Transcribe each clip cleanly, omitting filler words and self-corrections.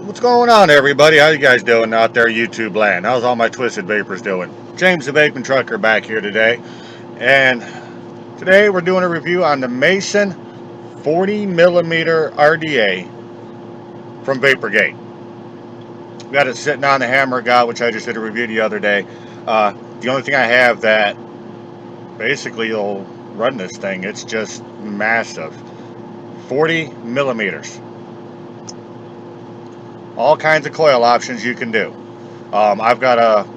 What's going on, everybody? How you guys doing out there, YouTube land? How's all my Twisted Vapors doing? James the Vaping Trucker back here today, and today we're doing a review on the Mason 40mm RDA from Vapergate. Got it sitting on the hammer guy, which I just did a review the other day. The only thing I have that basically will run this thing, it's just massive. 40 millimeters. All kinds of coil options you can do. I've got a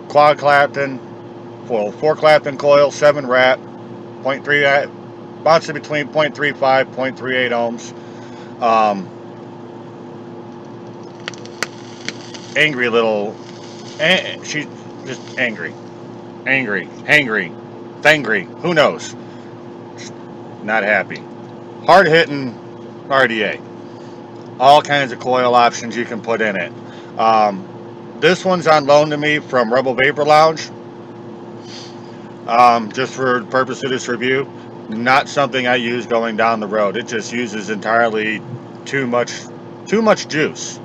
quad Clapton, well, 4 Clapton coil, 7 wrap, 0.3, bouncing between 0.35, 0.38 ohms. Angry little, she's just angry, hangry, thangry, who knows? Just not happy. Hard hitting RDA. All kinds of coil options you can put in it. This one's on loan to me from Rebell Vapor Lounge. Just for the purpose of this review, not something I use going down the road. It just uses entirely too much juice.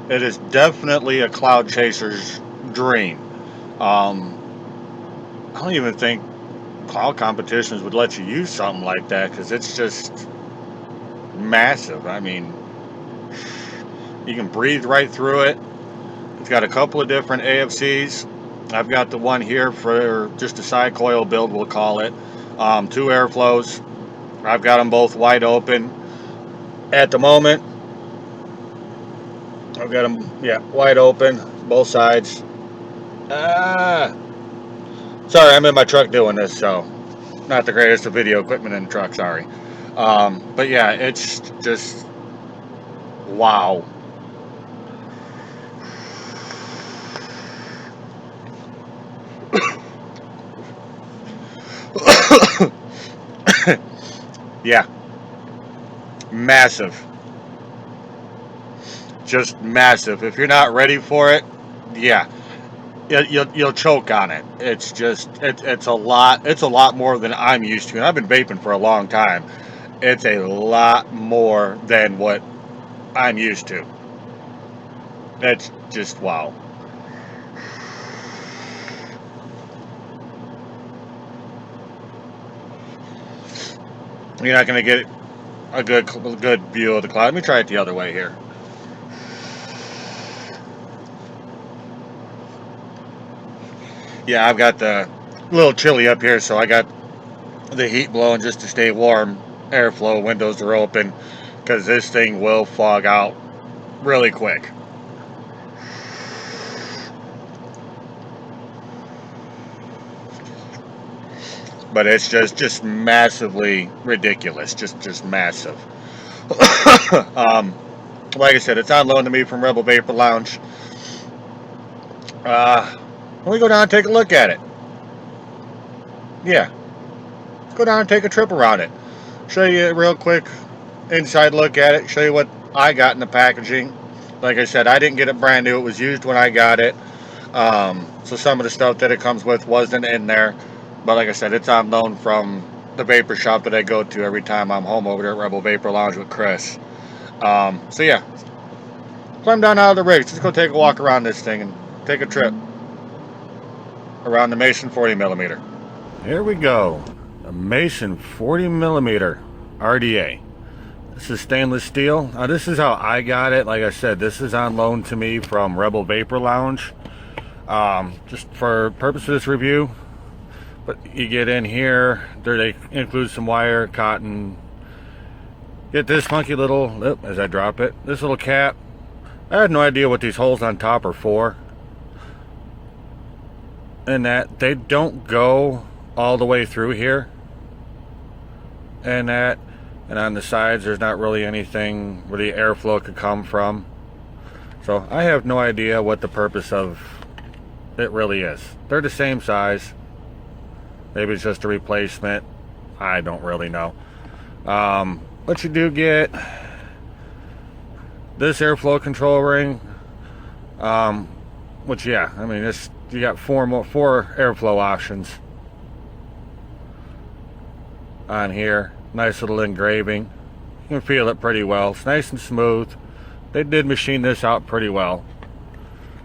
It is definitely a cloud chaser's dream. I don't even think cloud competitions would let you use something like that because it's just massive. I mean, you can breathe right through it. It's got a couple of different AFCs. I've got the one here for just a side coil build, we'll call it. 2 airflows. I've got them both wide open at the moment. I've got them, yeah, wide open, both sides. Sorry, I'm in my truck doing this, so not the greatest of video equipment in the truck, sorry. But yeah, it's just, wow. Yeah, massive, just massive. If you're not ready for it, yeah, you'll choke on it. It's just it's a lot more than I'm used to, and I've been vaping for a long time. It's a lot more than what I'm used to. It's just wow. You're not going to get a good view of the cloud. Let me try it the other way here. Yeah, I've got the little chilly up here, so I got the heat blowing just to stay warm. Airflow, windows are open, because this thing will fog out really quick. But it's just massively ridiculous, just massive. Like I said, it's on loan to me from Rebell Vapor Lounge. Let me go down and take a look at it. Yeah, let's go down and take a trip around it. Show you a real quick inside look at it. Show you what I got in the packaging. Like I said, I didn't get it brand new. It was used when I got it. So some of the stuff that it comes with wasn't in there. But like I said, it's on loan from the vapor shop that I go to every time I'm home over there at Rebell Vapor Lounge with Chris. So yeah, climb down out of the rig. Let's go take a walk around this thing and take a trip around the Mason 40mm. Here we go. A Mason 40mm RDA. This is stainless steel. Now this is how I got it. Like I said, this is on loan to me from Rebell Vapor Lounge. Just for purpose of this review. But you get in here, they include some wire, cotton. Get this funky little, as I drop it, this little cap. I had no idea what these holes on top are for. And that they don't go all the way through here. And on the sides there's not really anything where the airflow could come from. So I have no idea what the purpose of it really is. They're the same size. Maybe it's just a replacement. I don't really know. But you do get this airflow control ring. Which, yeah, I mean, you got four airflow options on here. Nice little engraving. You can feel it pretty well. It's nice and smooth. They did machine this out pretty well.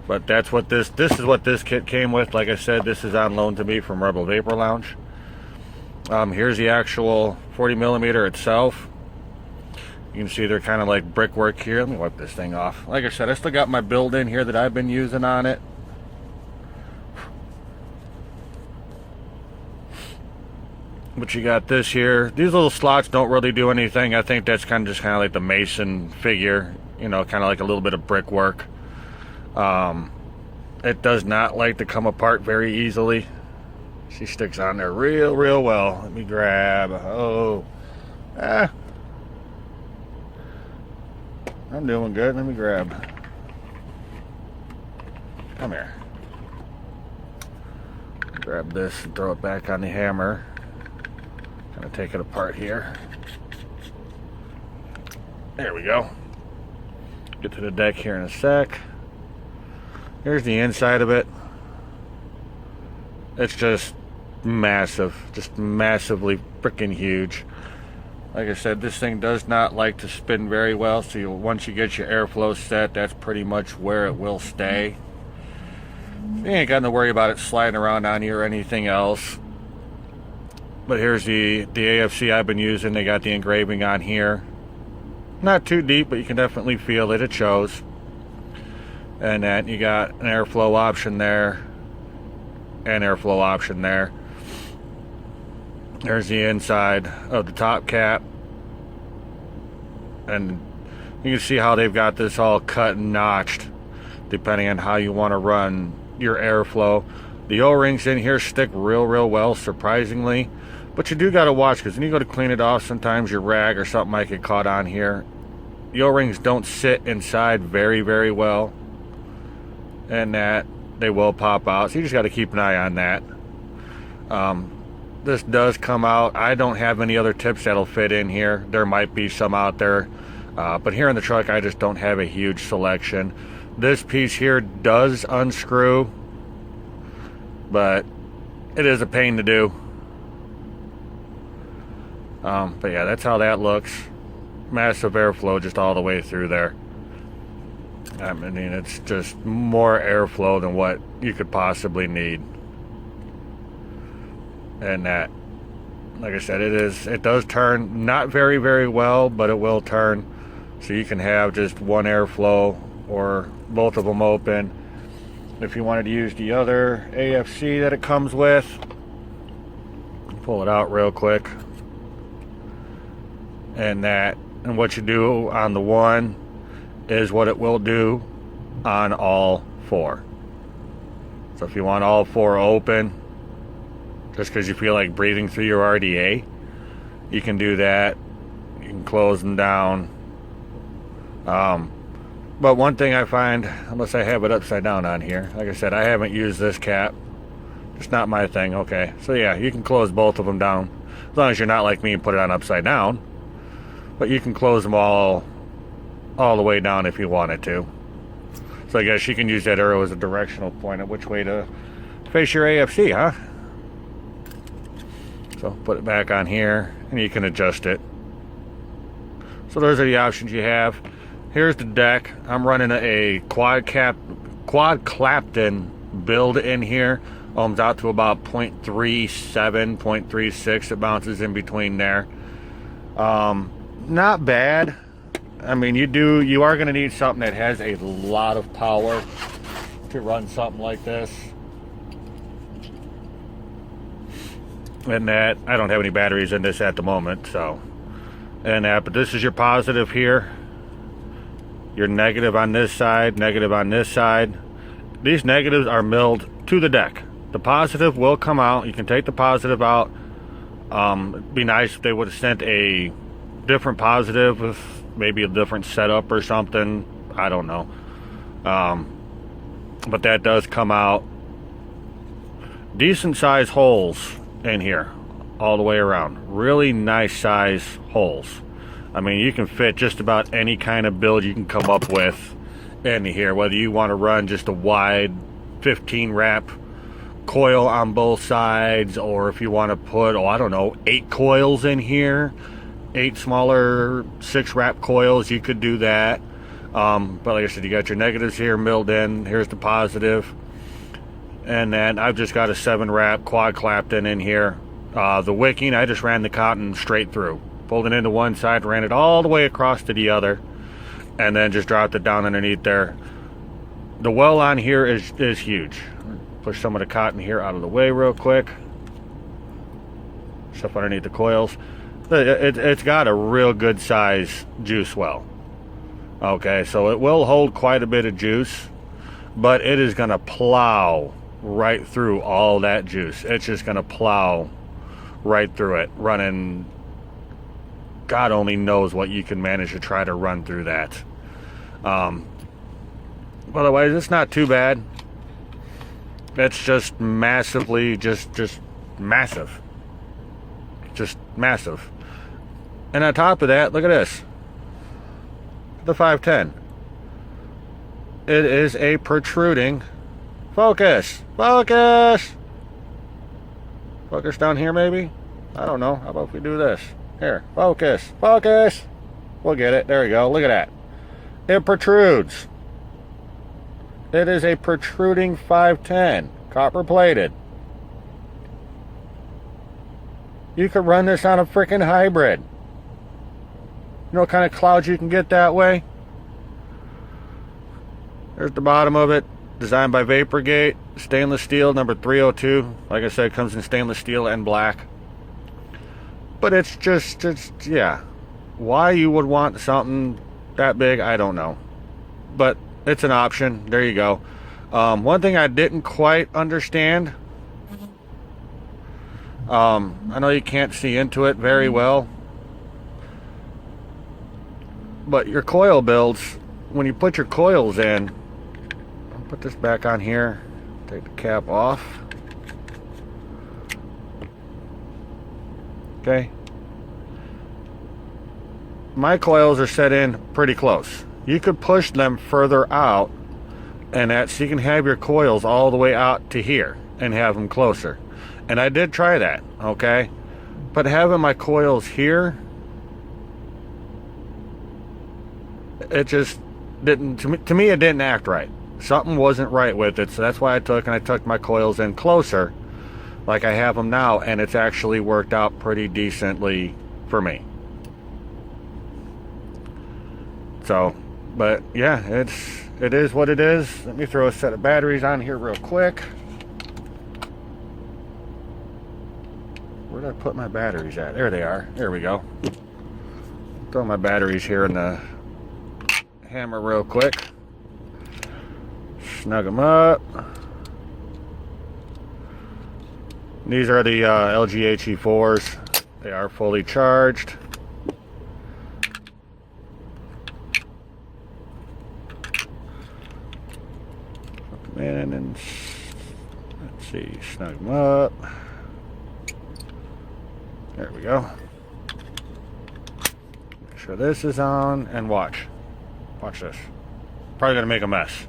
But that's what this is what this kit came with. Like I said, this is on loan to me from Rebell Vapor Lounge. Here's the actual 40mm itself. You can see they're kind of like brickwork here. Let me wipe this thing off. Like I said, I still got my build in here that I've been using on it. But you got this here. These little slots don't really do anything. I think that's kind of just like the mason figure, you know, kind of like a little bit of brickwork. It does not like to come apart very easily. She sticks on there real well. Let me grab. I'm doing good. Let me grab. Come here. Grab this and throw it back on the hammer. Kind of take it apart here. There we go. Get to the deck here in a sec. Here's the inside of it. It's just massive. Just massively freaking huge. Like I said, this thing does not like to spin very well. So once you get your airflow set, that's pretty much where it will stay. You ain't got to worry about it sliding around on you or anything else. But here's the AFC I've been using. They got the engraving on here. Not too deep, but you can definitely feel it. It shows. And then you got an airflow option there. And airflow option there. There's the inside of the top cap. And you can see how they've got this all cut and notched, depending on how you want to run your airflow. The O-rings in here stick real well, surprisingly. But you do got to watch, because when you go to clean it off, sometimes your rag or something might get caught on here. The O-rings don't sit inside very well. And that they will pop out. So you just got to keep an eye on that. This does come out. I don't have any other tips that'll fit in here. There might be some out there. But here in the truck, I just don't have a huge selection. This piece here does unscrew. But it is a pain to do. But yeah, that's how that looks. Massive airflow just all the way through there. I mean, it's just more airflow than what you could possibly need. And that, like I said, it does turn not very well, but it will turn. So you can have just one airflow or both of them open. If you wanted to use the other AFC that it comes with, pull it out real quick. And what you do on the one is what it will do on all four. So if you want all four open, just because you feel like breathing through your RDA, you can do that. You can close them down. But one thing I find, unless I have it upside down on here, like I said, I haven't used this cap. It's not my thing. Okay, so yeah, you can close both of them down, as long as you're not like me and put it on upside down. But you can close them all the way down if you wanted to. So I guess you can use that arrow as a directional point of which way to face your AFC, huh? So put it back on here and you can adjust it. So those are the options you have. Here's the deck. I'm running a quad Clapton build in here. Ohms out to about 0.37, 0.36. It bounces in between there. Not bad. I mean, you are going to need something that has a lot of power to run something like this. And that, I don't have any batteries in this at the moment, so. And that, but this is your positive here. Your negative on this side, negative on this side. These negatives are milled to the deck. The positive will come out. You can take the positive out. It'd be nice if they would have sent a different positive with maybe a different setup or something. I don't know. But that does come out. Decent size holes in here all the way around. Really nice size holes. I mean, you can fit just about any kind of build you can come up with in here, whether you want to run just a wide 15 wrap coil on both sides, or if you want to put, I don't know, 8 coils in here, 8 smaller 6 wrap coils, you could do that. But like I said, you got your negatives here milled in. Here's the positive. And then I've just got a 7-wrap quad clapton in here. The wicking, I just ran the cotton straight through. Pulled it into one side, ran it all the way across to the other, and then just dropped it down underneath there. The well on here is huge. Push some of the cotton here out of the way real quick. Stuff underneath the coils. It's got a real good size juice well. Okay, so it will hold quite a bit of juice, but it is going to plow right through all that juice. It's just going to plow right through it, running. God only knows what you can manage to try to run through that. Otherwise, it's not too bad. It's just massively, just massive. Just massive. And on top of that, look at this. The 510. It is a protruding. Focus! Focus! Focus down here, maybe? I don't know. How about if we do this? Here. Focus. Focus! We'll get it. There we go. Look at that. It protrudes. It is a protruding 510. Copper plated. You could run this on a freaking hybrid. You know what kind of clouds you can get that way? There's the bottom of it. Designed by Vapergate. Stainless steel, number 302. Like I said, it comes in stainless steel and black. But it's just, yeah. Why you would want something that big, I don't know. But it's an option. There you go. One thing I didn't quite understand. I know you can't see into it very well. But your coil builds, when you put your coils in, I'll put this back on here. Take the cap off. Okay. My coils are set in pretty close. You could push them further out, and so you can have your coils all the way out to here and have them closer. And I did try that, okay? But having my coils here, it just didn't, to me it didn't act right. Something wasn't right with it, so that's why I took my coils in closer, like I have them now, and it's actually worked out pretty decently for me. So, but yeah, it is what it is. Let me throw a set of batteries on here real quick. Where did I put my batteries at? There they are. There we go. Throw my batteries here in the hammer real quick. Snug them up. These are the LG HE4s. They are fully charged. Put them in and let's see, snug them up. There we go. Make sure this is on and watch. Watch this. Probably gonna make a mess.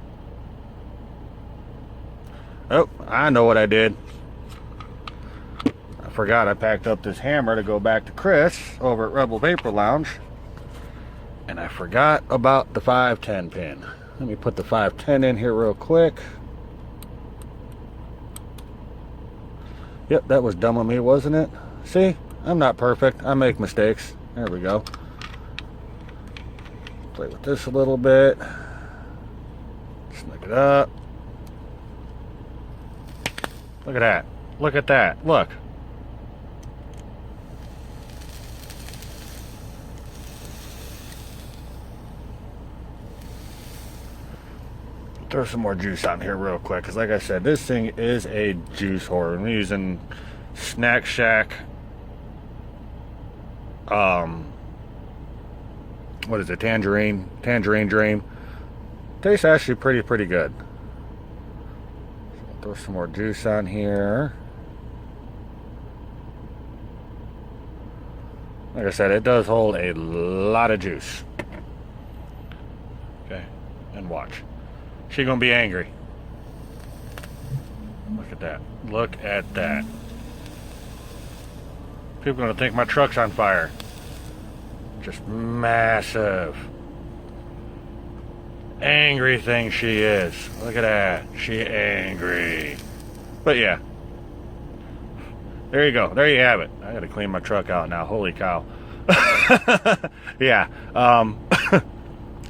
Oh, I know what I did. I forgot I packed up this hammer to go back to Chris over at Rebel Vapor Lounge. And I forgot about the 510 pin. Let me put the 510 in here real quick. Yep, that was dumb of me, wasn't it? See? I'm not perfect. I make mistakes. There we go. Play with this a little bit. Snug it up. Look at that. Look at that. Look. Throw some more juice on here real quick, because like I said, this thing is a juice whore. I'm using Snack Shack. What is it? Tangerine Dream. Tastes actually pretty good. So throw some more juice on here. Like I said, it does hold a lot of juice. Okay, and watch. She's gonna be angry. Look at that. Look at that. People are gonna think my truck's on fire. Just massive. Angry thing she is. Look at that. She angry. But yeah. There you go. There you have it. I gotta clean my truck out now. Holy cow. Yeah.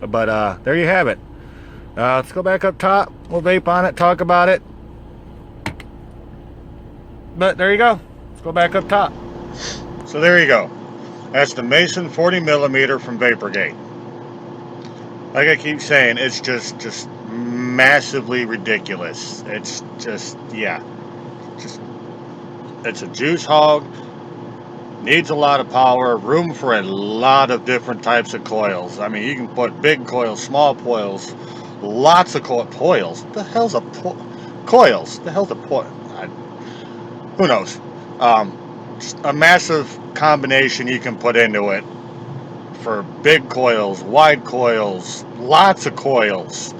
But there you have it. Let's go back up top. We'll vape on it, talk about it. But there you go. Let's go back up top. So there you go. That's the maosn 40mm from Vapergate. Like I keep saying, it's just massively ridiculous. It's just, yeah. It's a juice hog. Needs a lot of power. Room for a lot of different types of coils. I mean, you can put big coils, small coils, lots of coils. The hell's a coils? The hell's a who knows? Just a massive combination you can put into it for big coils, wide coils, lots of coils.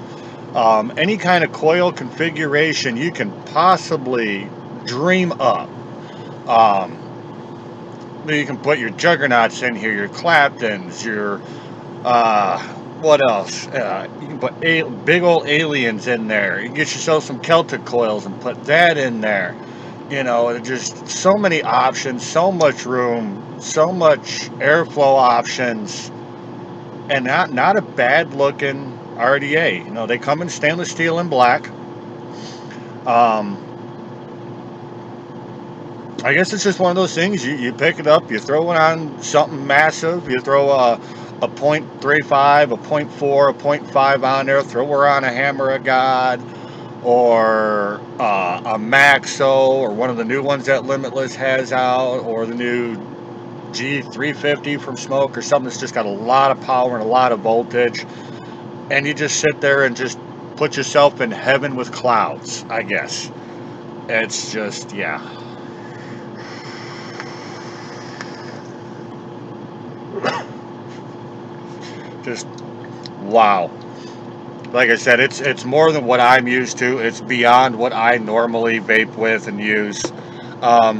Any kind of coil configuration you can possibly dream up. You can put your juggernauts in here, your Claptons, your what else? You can put big old aliens in there. You can get yourself some Celtic coils and put that in there. You know, just so many options, so much room, so much airflow options, and not a bad looking RDA. You know, they come in stainless steel and black. I guess it's just one of those things. You pick it up, you throw it on something massive, you throw a 0.35, a 0.4, a 0.5 on there, throw her on a Hammer of God, or a Maxo, or one of the new ones that Limitless has out, or the new G350 from Smoke, or something that's just got a lot of power and a lot of voltage, and you just sit there and just put yourself in heaven with clouds, I guess. It's just, yeah. Just wow. Like I said, it's more than what I'm used to. It's beyond what I normally vape with and use. But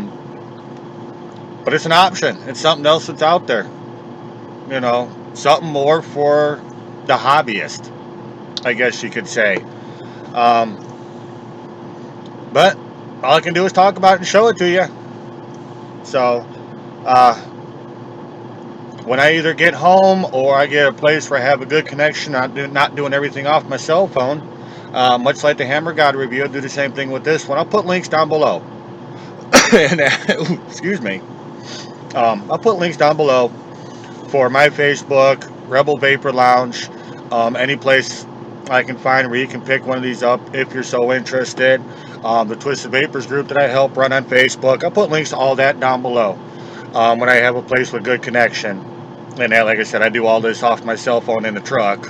it's an option. It's something else that's out there. You know, something more for the hobbyist, I guess you could say. But all I can do is talk about it and show it to you. So, when I either get home or I get a place where I have a good connection, not doing everything off my cell phone, much like the Hammer God review, I'll do the same thing with this one. I'll put links down below. And, excuse me. I'll put links down below for my Facebook, Rebel Vapor Lounge, any place I can find where you can pick one of these up if you're so interested. The Twisted Vapors group that I help run on Facebook. I'll put links to all that down below when I have a place with good connection. And that, like I said, I do all this off my cell phone in the truck.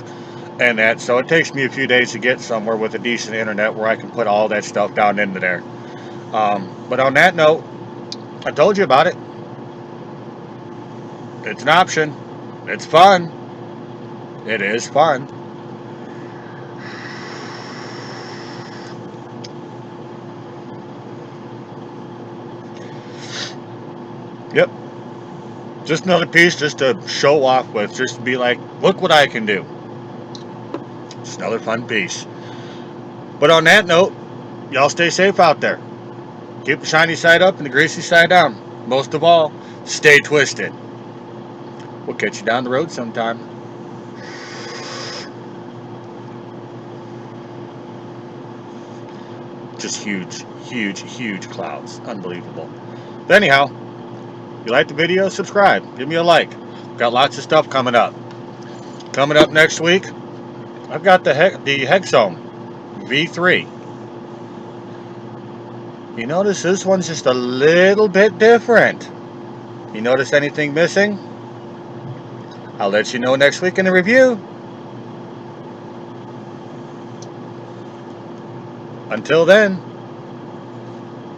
And that, so it takes me a few days to get somewhere with a decent internet where I can put all that stuff down into there. But on that note, I told you about it. It's an option. It's fun. It is fun. Yep. Just another piece just to show off with. Just to be like, look what I can do. It's another fun piece. But on that note, y'all stay safe out there. Keep the shiny side up and the greasy side down. Most of all, stay twisted. We'll catch you down the road sometime. Just huge, huge, huge clouds. Unbelievable. But anyhow, if you like the video, subscribe. Give me a like. Got lots of stuff coming up. Coming up next week, I've got the Hexome V3. You notice this one's just a little bit different. You notice anything missing? I'll let you know next week in the review. Until then,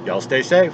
y'all stay safe.